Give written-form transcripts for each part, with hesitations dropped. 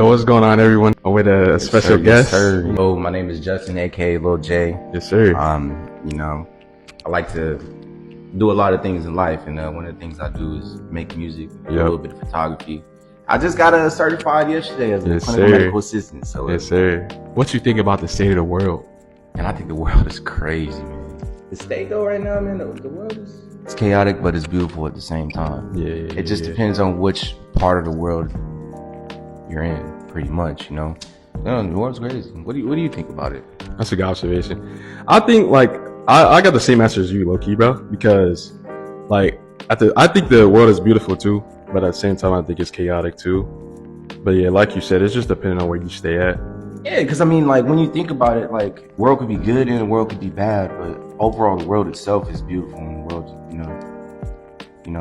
what's going on, everyone? I'm with a special guest. Yes, sir. Oh, my name is Justin, aka Lil J. Yes, sir. I like to do a lot of things in life, and one of the things I do is make music, do a little bit of photography. I just got certified yesterday as a clinical medical assistant. So yes, sir. What you think about the state of the world? And I think the world is crazy, man. The state though right now, man, the world it's chaotic, but it's beautiful at the same time. It just depends on which part of the world you're in, pretty much, you know. No, the world's crazy. What do you think about it? That's a good observation. I think I got the same answer as you, low key, bro. Because I think the world is beautiful too, but at the same time I think it's chaotic too. But yeah, like you said, it's just depending on where you stay at. Yeah, because I mean, like when you think about it, like the world could be good and the world could be bad, but overall the world itself is beautiful, and the world,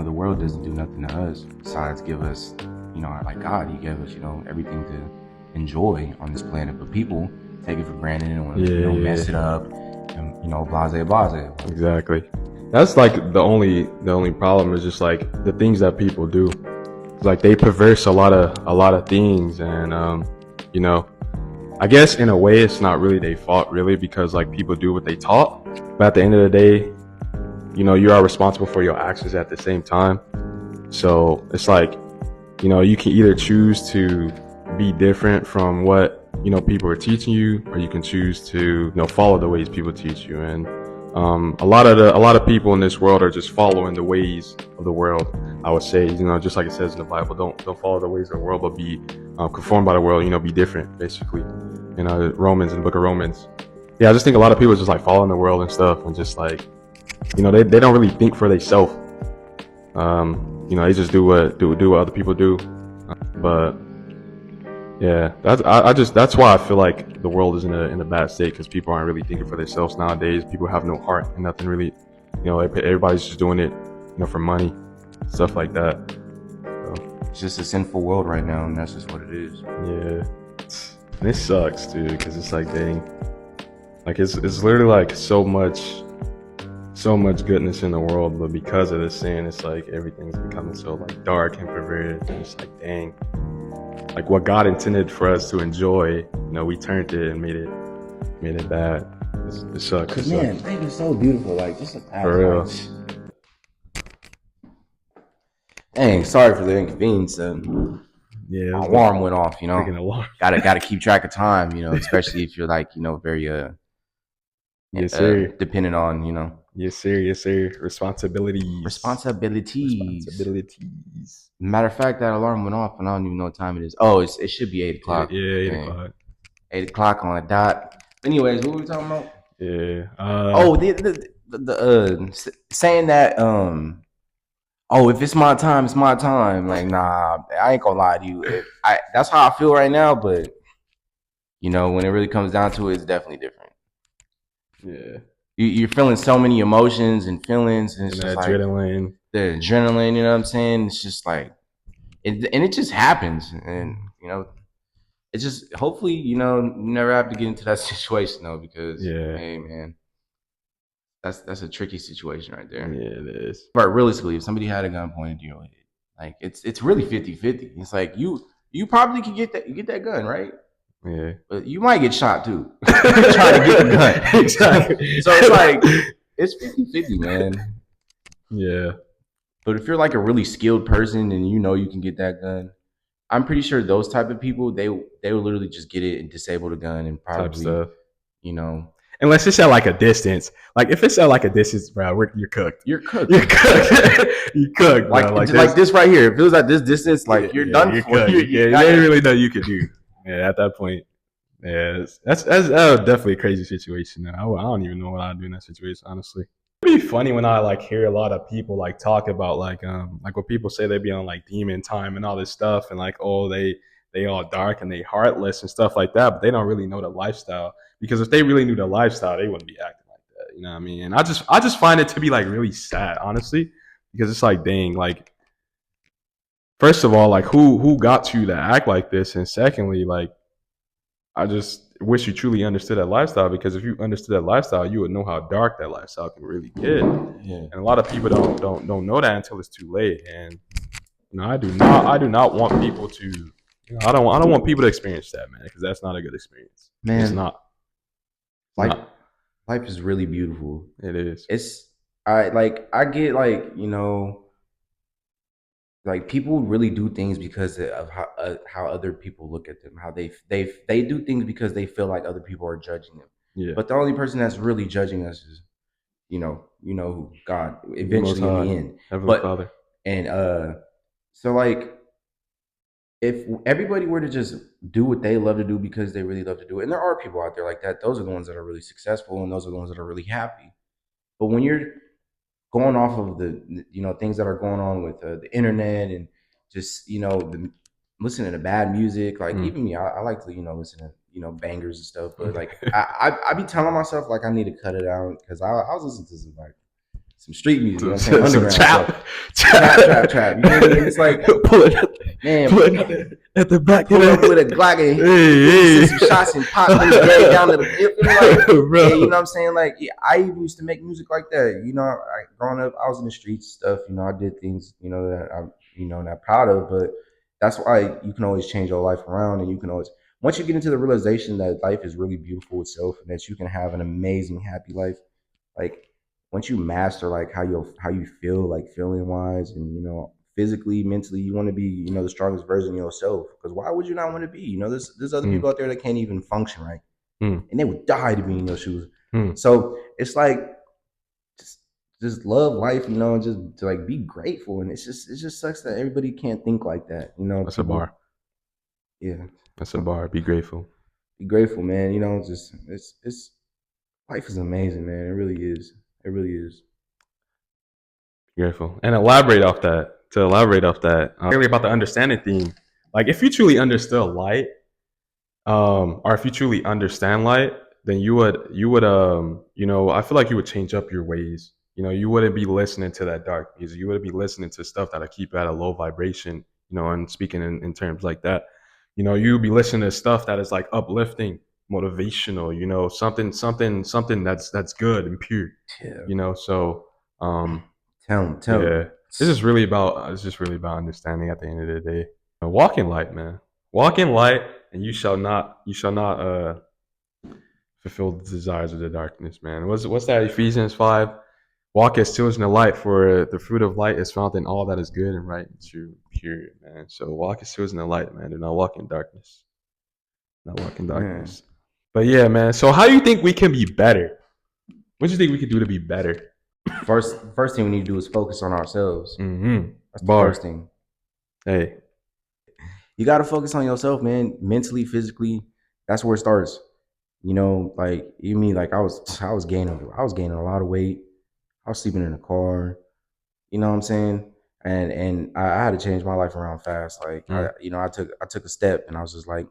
the world doesn't do nothing to us besides give us, like God, He gave us, everything to enjoy on this planet. But people take it for granted and want to mess it up, and blase. Exactly. That's like the only problem is just like the things that people do. Like they perverse a lot of things, and I guess in a way it's not really their fault really, because like people do what they taught, but at the end of the day, you are responsible for your actions at the same time. So it's like, you can either choose to be different from what people are teaching you, or you can choose to follow the ways people teach you. And a lot of people in this world are just following the ways of the world. I would say, just like it says in the Bible, don't follow the ways of the world, but be conformed by the world. Be different, basically. In the book of Romans. Yeah, I just think a lot of people just like following the world and stuff, and just like, they don't really think for themselves. They just do what other people do. But yeah, that's why I feel like the world is in a bad state, because people aren't really thinking for themselves nowadays. People have no heart and nothing really. Everybody's just doing it, for money, stuff like that. So, it's just a sinful world right now, and that's just what it is. Yeah, and it sucks too, because it's like, dang, like it's literally like so much goodness in the world, but because of the sin, it's like everything's becoming so like dark and perverted. And it's like, dang, like what God intended for us to enjoy, we turned it and made it bad. It sucks. Cause man, life is so beautiful. Like just for real. Dang, sorry for the inconvenience. Yeah, my alarm went off. Gotta keep track of time. Especially if you're like very yes, sir. Dependent on Yes, sir. Responsibilities. Matter of fact, that alarm went off, and I don't even know what time it is. Oh, it should be 8 o'clock. Yeah, 8 o'clock. 8 o'clock on the dot. Anyways, what were we talking about? Yeah. The saying that if it's my time, it's my time. Like, nah, I ain't gonna lie to you. That's how I feel right now, but when it really comes down to it, it's definitely different. Yeah. You're feeling so many emotions and feelings, and it's just adrenaline. Like the adrenaline, you know what I'm saying? It's just like it just happens, and it's just hopefully you never have to get into that situation though, because hey man, that's a tricky situation right there. Yeah, it is. But realistically, if somebody had a gun pointed to your head, like it's really 50-50. It's like you probably could get that gun, right? Yeah, but you might get shot too trying to get the gun. Exactly. So it's like it's 50-50, man. Yeah. But if you're like a really skilled person and you can get that gun, I'm pretty sure those type of people they will literally just get it and disable the gun and probably unless it's at like a distance. Like if it's at like a distance, bro, you're cooked. You're cooked. You cooked. Bro. Like this right here. If it was at this distance, like you're done. You're cooked. There ain't really nothing you can do. Yeah, at that point, yeah, that's definitely a crazy situation. I don't even know what I'd do in that situation, honestly. It'd be funny when I like hear a lot of people like talk about like what people say they be on like demon time and all this stuff, and like they all dark and they heartless and stuff like that, but they don't really know the lifestyle. Because if they really knew the lifestyle, they wouldn't be acting like that. You know what I mean? And I just find it to be like really sad, honestly, because it's like, dang, like, first of all, like who got you to act like this, and secondly, like, I just wish you truly understood that lifestyle, because if you understood that lifestyle, you would know how dark that lifestyle can really get. Yeah. And a lot of people don't know that until it's too late. And I do not want people to I don't want people to experience that, man, because that's not a good experience. It's Man, not. It's life not. life is really beautiful. It is. It's I get like, like people really do things because of how other people look at them, how they do things because they feel like other people are judging them. Yeah. But the only person that's really judging us is, who, God, The Most eventually in High, the end. Heavenly But Father. and so like if everybody were to just do what they love to do because they really love to do it, and there are people out there like that, those are the ones that are really successful and those are the ones that are really happy. But when you're going off of the things that are going on with the internet and just listening to bad music, like Mm. even me, I like to listen to bangers and stuff, but like I be telling myself like I need to cut it out because I was listening to some street music, you know what I'm saying, Some underground trap. stuff, trap. You know what I mean? It's like, Pull it at man, pull it at the back. pull up with a Glock and Hey, send some shots and pop those gay down to the like, bro. yeah, you know what I'm saying? Like, yeah, I even used to make music like that. Growing up, I was in the streets stuff. I did things, that I'm, not proud of. But that's why you can always change your life around, and you can always, once you get into the realization that life is really beautiful itself, and that you can have an amazing, happy life. Like, once you master like how you feel, like feeling wise, and physically, mentally, you want to be the strongest version of yourself. Because why would you not want to be? There's other Mm, people out there that can't even function right, mm, and they would die to be in your shoes. mm. So it's like just just love life, and just to like be grateful. And it just sucks that everybody can't think like that. That's a People, bar. yeah. That's a So bar. Be grateful. be grateful, man. Just it's life is amazing, man. It really is. It really is. Be grateful. And elaborate off that. To elaborate off that, really about the understanding theme. Like, if you truly understood light, or if you truly understand light, then I feel like you would change up your ways. You wouldn't be listening to that dark music. You wouldn't be listening to stuff that'll keep you at a low vibration. And speaking in terms like that, you'd be listening to stuff that is like uplifting, motivational. Something that's good and pure. Yeah. So Tell me. yeah, it's just really about understanding at the end of the day. Walk in light, man. Walk in light, and you shall not fulfill the desires of the darkness, man. What's that? Ephesians 5. Walk as children of light, for the fruit of light is found in all that is good and right and true, period, man. So walk as children of light, man. Do not walk in darkness. Not walk in Man. darkness. But yeah, man. So how do you think we can be better? What do you think we could do to be better? First thing we need to do is focus on ourselves. Mm-hmm. That's the Bar. first thing. Hey. You got to focus on yourself, man. Mentally, physically. That's where it starts. Like you mean like I was gaining a lot of weight. I was sleeping in the car. You know what I'm saying? And I had to change my life around fast. Like Mm. I took a step, and I was just like,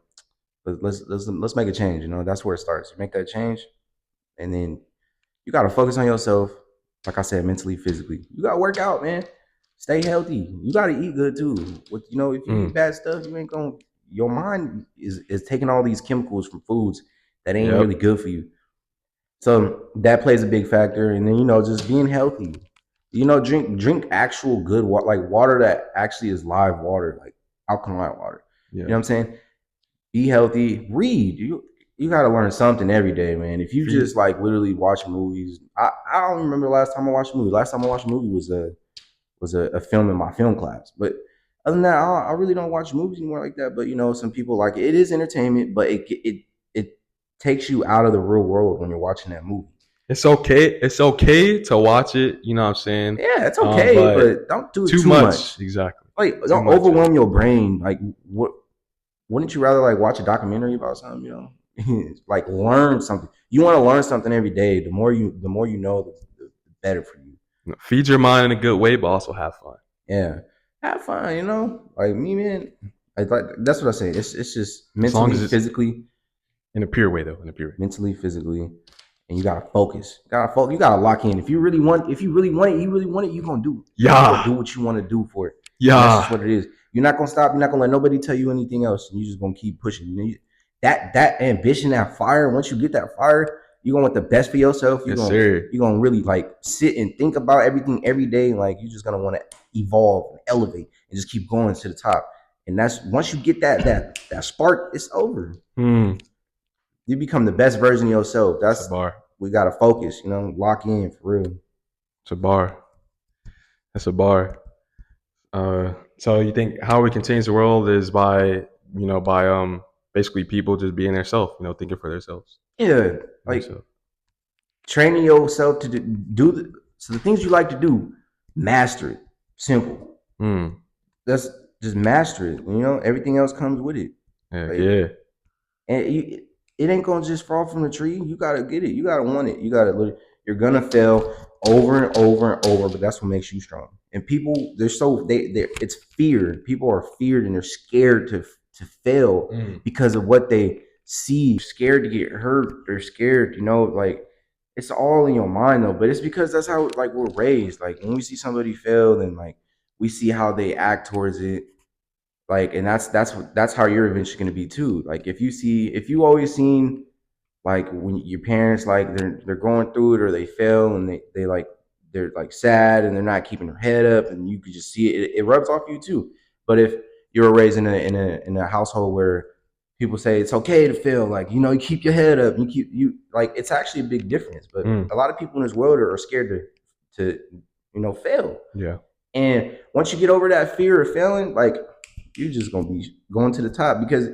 let's make a change. That's where it starts. You make that change, and then you got to focus on yourself. Like I said, mentally, physically. You got to work out, man. Stay healthy. You got to eat good too. If you eat Mm. bad stuff, you ain't going to your mind is taking all these chemicals from foods that ain't Yep. really good for you. So that plays a big factor. And then, just being healthy. Drink actual good water, like water that actually is live water, like alkaline water. You know Yeah. what I'm saying? Be healthy. Read. You got to learn something every day, man. If you Feed. just like literally watch movies, I don't remember the last time I watched a movie. Last time I watched a movie was a film in my film class. But other than that, I really don't watch movies anymore like that. But some people like it. It is entertainment, but it takes you out of the real world when you're watching that movie. It's okay. It's okay to watch it. You know what I'm saying? Yeah, it's okay, but don't do it too too much. much. Exactly. Like, Too don't much. overwhelm your brain. Like, what? Wouldn't you rather like watch a documentary about something? Like learn something. You want to learn something every day. The more you know, the better for you. Feed your mind in a good way, but also have fun. Yeah, have fun. Like me, man. That's what I say. It's just As long mentally, as it's physically, in a pure way, though. In a pure way. mentally, physically, and you gotta focus. You gotta lock in. If you really want it, you really want it. You gonna do it. You Yeah. gonna do what you want to do for it. And Yeah. that's just what it is. You're not gonna stop. You're not gonna let nobody tell you anything else. And you're just gonna keep pushing. That ambition, that fire. Once you get that fire, you're gonna want the best for yourself. Yes, sir. You're gonna really like sit and think about everything every day. Like you're just gonna want to evolve and elevate and just keep going to the top. And that's once you get that spark, it's over. Hmm. You become the best version of yourself. It's a That's bar. we gotta focus, lock in for real. It's a bar. It's a bar. So you think how we can change the world is by basically people just being themselves, thinking for themselves. Yeah, like Themselves. training yourself to do so the things you like to do, master it. Simple. Hmm. That's just master it. Everything else comes with it. Heck Like, yeah. and it ain't gonna just fall from the tree. You gotta get it. You gotta want it. You're gonna fail over and over and over, but that's what makes you strong. And people, it's fear. People are feared and they're scared to fail Mm. because of what they see. Scared to get hurt. They're scared. Like it's all in your mind though. But it's because that's how like we're raised. Like when we see somebody fail, then like we see how they act towards it, like, and that's how you're eventually going to be too. Like if you always seen like when your parents like they're going through it or they fail and they're like sad and they're not keeping their head up and you could just see it rubs off you too. But if you were raised in a household where people say it's okay to fail, like you keep your head up, you like it's actually a big difference. But Mm. a lot of people in this world are scared to fail. Yeah. And once you get over that fear of failing, like you're just gonna be going to the top because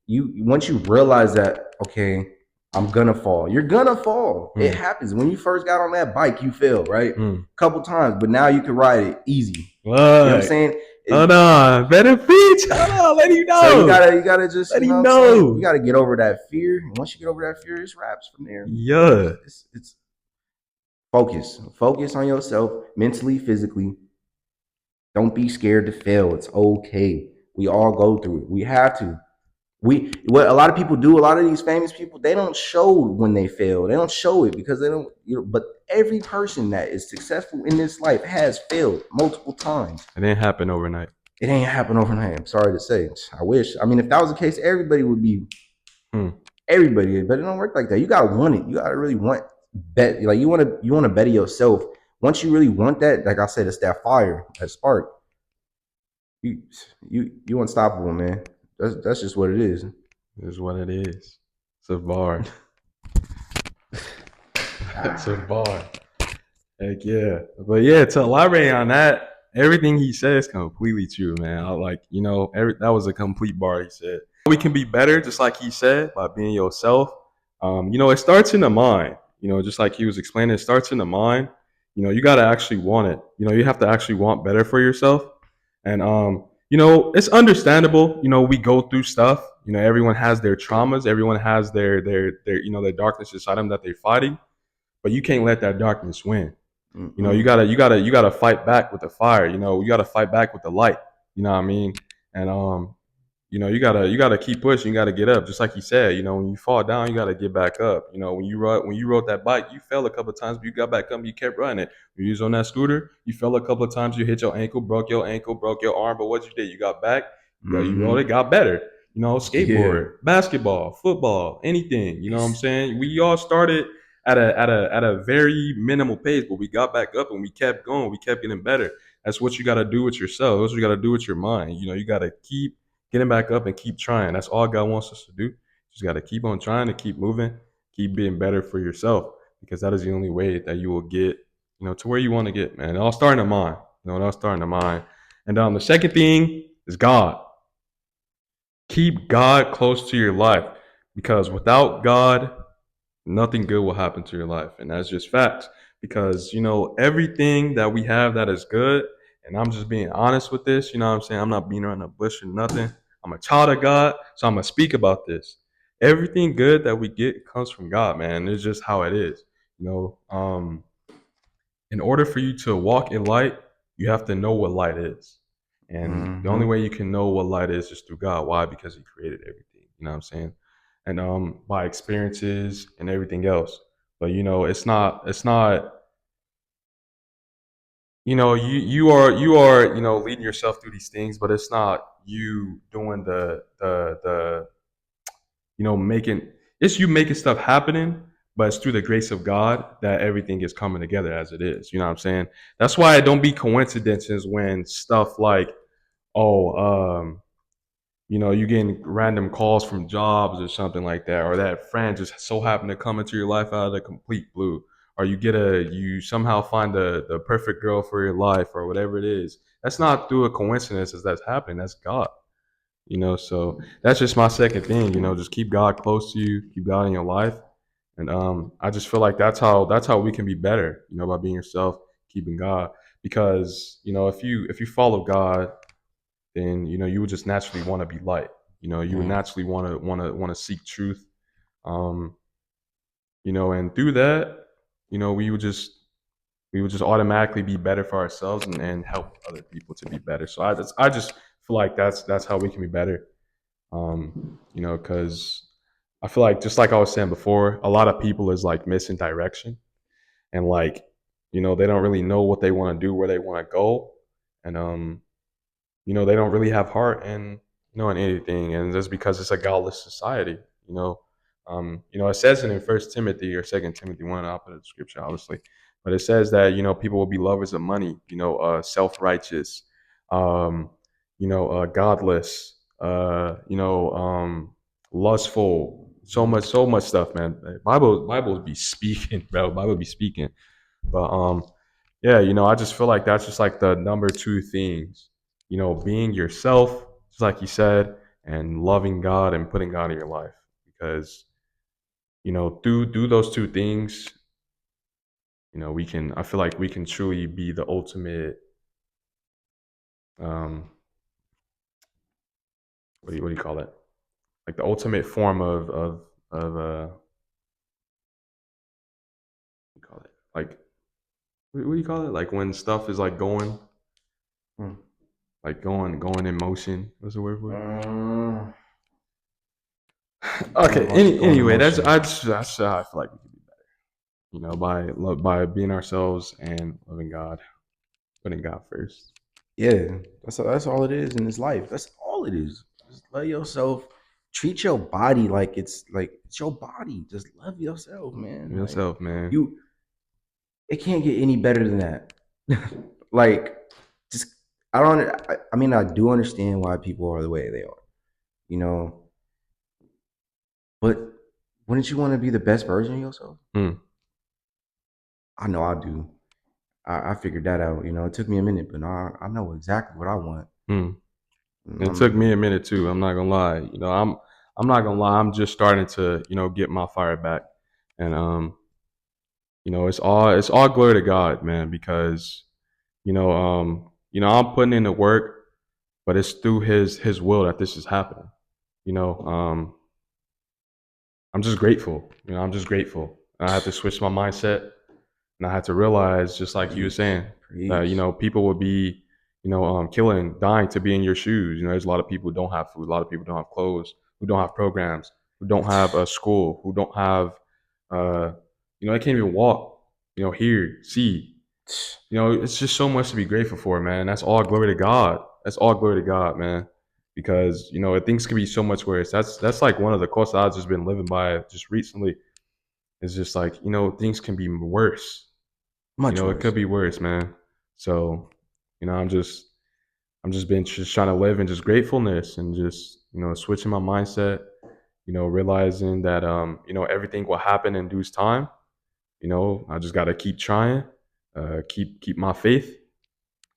you once you realize that, okay, I'm gonna fall. You're gonna fall. It happens. When you first got on that bike, you failed, right? Mm. A couple times, but now you can ride it easy. What? You know what I'm saying? Hold on, better preach. Hold on, let him know. So you gotta just Let you know him what I'm saying? know. You gotta get over that fear. And once you get over that fear, it's wraps from there. Yeah. It's focus on yourself mentally, physically. Don't be scared to fail. It's okay. We all go through it. We have to. What a lot of people do, a lot of these famous people, they don't show when they fail. They don't show it because they don't, but every person that is successful in this life has failed multiple times. It didn't happen overnight. It ain't happen overnight. I'm sorry to say. I wish. I mean, if that was the case, everybody would be everybody, but it don't work like that. You gotta want it. You gotta really want bet. Like you wanna better yourself. Once you really want that, like I said, it's that fire, that spark. You unstoppable, man. That's just what it is. It is what it is. It's a bar. It's a bar. Heck yeah. But yeah, to elaborate on that, everything he says is completely true, man. That was a complete bar he said. We can be better, just like he said, by being yourself. It starts in the mind. Just like he was explaining, it starts in the mind. You got to actually want it. You have to actually want better for yourself. And it's understandable. We go through stuff. Everyone has their traumas. Everyone has their darkness inside them that they're fighting. But you can't let that darkness win. You gotta fight back with the fire. You gotta fight back with the light. You know what I mean? And you gotta keep pushing. You gotta get up, just like he said. When you fall down, you gotta get back up. When you rode that bike, you fell a couple of times, but you got back up. And you kept running. When you was on that scooter, you fell a couple of times. You hit your ankle, broke your arm. But what you did, you got back. You rode it, got better. Skateboard, basketball, football, anything. You know what I'm saying? We all started at a very minimal pace, but we got back up and we kept going. We kept getting better. That's what you got to do with yourself. That's what you got to do with your mind. You got to keep getting back up and keep trying. That's all God wants us to do. You just got to keep on trying to keep moving, keep being better for yourself, because that is the only way that you will get, to where you want to get, man. It all starting in the mind. It all starting in the mind. And the second thing is God. Keep God close to your life, because without God, nothing good will happen to your life. And that's just facts. Because, everything that we have that is good, and I'm just being honest with this, you know what I'm saying? I'm not being around the bush or nothing. I'm a child of God, so I'm going to speak about this. Everything good that we get comes from God, man. It's just how it is. In order for you to walk in light, you have to know what light is. And the only way you can know what light is through God. Why? Because he created everything. You know what I'm saying? And by experiences and everything else. But it's not you are leading yourself through these things, but it's not you doing the making, it's you making stuff happening, but it's through the grace of God that everything is coming together as it is. You know what I'm saying? That's why it don't be coincidences when stuff like, oh, you getting random calls from jobs or something like that, or that friend just so happen to come into your life out of the complete blue, or you somehow find the perfect girl for your life, or whatever it is. That's not through a coincidence as that's happening. That's God. So that's just my second thing. Just keep God close to you, keep God in your life, and I just feel like that's how we can be better. By being yourself, keeping God, because if you follow God, then you would just naturally want to be light. You would Mm. naturally want to seek truth. Um, and through that, we would just automatically be better for ourselves, and help other people to be better. So I just feel like that's how we can be better. Because I feel like, just like I was saying before, a lot of people is like missing direction, and like they don't really know what they want to do, where they want to go, and they don't really have heart in anything, and just because it's a godless society. It says it in First Timothy or Second Timothy 1. I'll put it in the scripture, obviously, but it says that people will be lovers of money, self righteous, um, godless, lustful. So much stuff, man. Bible be speaking, bro. Bible be speaking, but yeah, I just feel like that's just like the number two things. Being yourself, just like you said, and loving God and putting God in your life. Because, through those two things, I feel like we can truly be the ultimate, um, what do you call it? Like the ultimate form of what do you call it? Like, what do you call it? Like when stuff is like going, Mm. like going in motion. What's the word for it? Uh, Okay. going Anyway, that's emotion. that's how I feel like we can be better. By being ourselves and loving God, putting God first. Yeah, that's all it is in this life. That's all it is. Just love yourself. Treat your body like it's your body. Just love yourself, man. Like Yourself, man. you, it can't get any better than that. Like, just I don't. I mean, I do understand why people are the way they are, you know. But wouldn't you want to be the best version of yourself? Hmm. I know I do. I figured that out. It took me a minute, but now I know exactly what I want. Hmm. And it took Um, me a minute too. I'm not gonna lie. I'm not gonna lie. I'm just starting to get my fire back, and it's all glory to God, man. Because I'm putting in the work, but it's through His will that this is happening. You know, I'm just grateful. I'm just grateful. I had to switch my mindset, and I had to realize, just like you were preach, saying, that preach. people would be, killing, dying to be in your shoes. There's a lot of people who don't have food, a lot of people don't have clothes, who don't have programs, who don't have a school, who don't have, uh, they can't even walk. Hear, see. It's just so much to be grateful for, man. That's all glory to God. That's all glory to God, man. Because things could be so much worse. That's like one of the quotes I've just been living by just recently. It's just like things can be worse. Much It could worse. be worse, man. So I'm just been just trying to live in just gratefulness, and just switching my mindset. Realizing that everything will happen in due time. I just got to keep trying, keep my faith,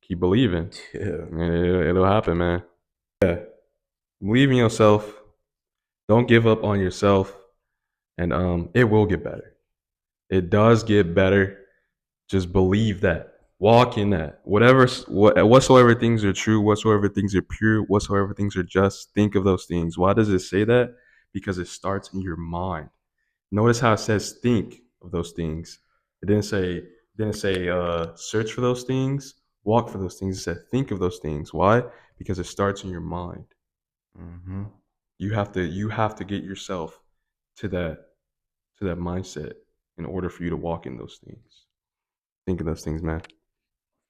keep believing, Yeah. and it'll happen, man. Yeah, believe in yourself. Don't give up on yourself, and it will get better. It does get better. Just believe that. Walk in that. Whatsoever things are true, whatsoever things are pure, whatsoever things are just, think of those things. Why does it say that? Because it starts in your mind. Notice how it says think of those things. It didn't say search for those things, walk for those things. It said think of those things. Why? Because it starts in your mind. Hmm. You have to get yourself to that mindset in order for you to walk in those things. Think of those things, man.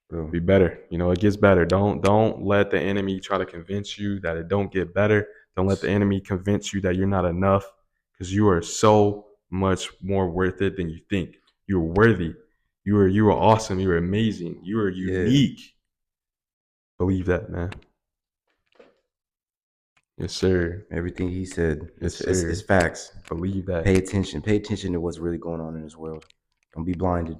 Bro. Be better. It gets better. Don't let the enemy try to convince you that it don't get better. Don't let the enemy convince you that you're not enough, because you are so much more worth it than you think. You're worthy. You are awesome. You're amazing. You are Yeah. unique. Believe that, man. Yes, sir. Everything he said, Yes, it's sir. facts. Believe that. Pay attention. Pay attention to what's really going on in this world. Don't be blinded.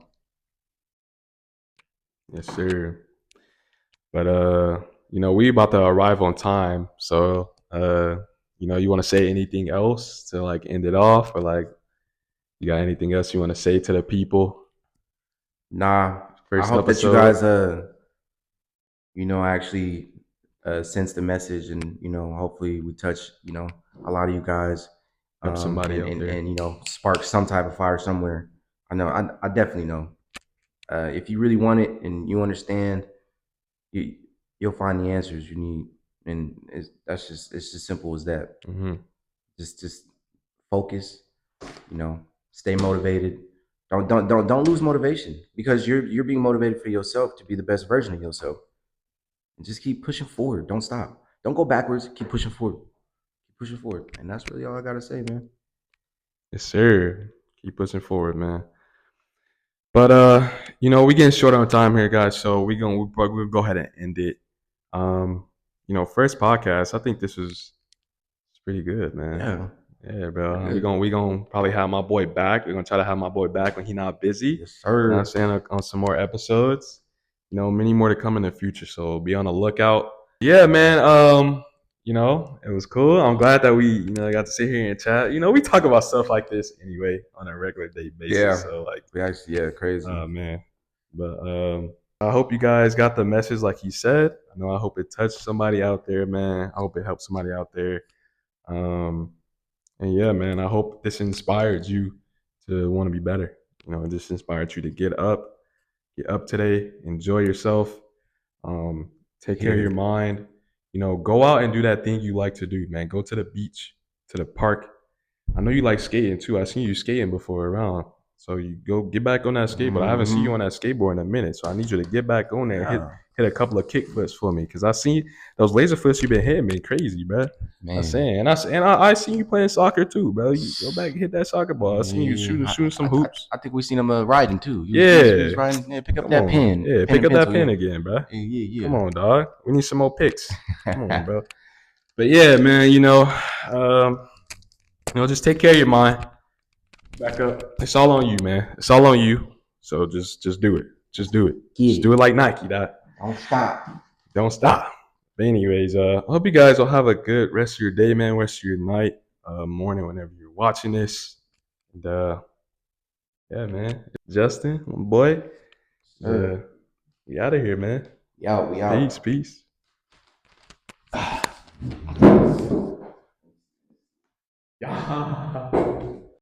Yes, sir. But we about to arrive on time. So you want to say anything else to like end it off, or like you got anything else you want to say to the people? Nah, I First hope that you episode. guys, actually sense the message, and hopefully we touch, a lot of you guys, Help somebody and out there. spark some type of fire somewhere. I know, I definitely know. If you really want it and you understand, you you'll find the answers you need, and it's just simple as that. Hmm. Just focus, stay motivated. Don't lose motivation, because you're being motivated for yourself to be the best version of yourself. And just keep pushing forward. Don't stop. Don't go backwards. Keep pushing forward. Keep pushing forward. And that's really all I gotta say, man. Yes, sir. Keep pushing forward, man. But we getting short on time here, guys. So we'll go ahead and end it. First podcast. I think this was pretty good, man. Yeah. Yeah, bro. Good. We gonna probably have my boy back. We're gonna try to have my boy back when he not busy. Yes, You know what I'm sir. saying, on some more episodes. Many more to come in the future. So be on the lookout. Yeah, man. It was cool. I'm glad that we, got to sit here and chat. We talk about stuff like this anyway on a regular day basis. Yeah. So like, We actually, crazy. oh man. But I hope you guys got the message like he said. I hope it touched somebody out there, man. I hope it helped somebody out there. And yeah, man, I hope this inspired you to want to be better. This inspired you to get up today, enjoy yourself, take care of your mind. Go out and do that thing you like to do, man. Go to the beach, to the park. I know you like skating too. I've seen you skating before around. So you go get back on that skateboard. I haven't seen you on that skateboard in a minute, so I need you to get back on there and hit a couple of kick flips for me, because I seen those laser flips you've been hitting me crazy, bro. Man. I'm saying, and I seen you playing soccer too, bro. You go back and hit that soccer ball. I seen you shooting some hoops. I think we seen him riding too. He was riding. Yeah, pick up Come that on. pen. Yeah, Pen pick and up that pencil, pen yeah. again, bro. Yeah. Come on, dog. We need some more picks. Come on, bro. But yeah, man, just take care of your mind. Back up. It's all on you, man. It's all on you. So just do it. Just do it. Just do it like Nike, dog. Don't stop. Don't stop. But anyways, I hope you guys will have a good rest of your day, man. Rest of your night, morning, whenever you're watching this. And yeah, man. Justin, my boy. We out of here, man. We out. Peace. Yeah.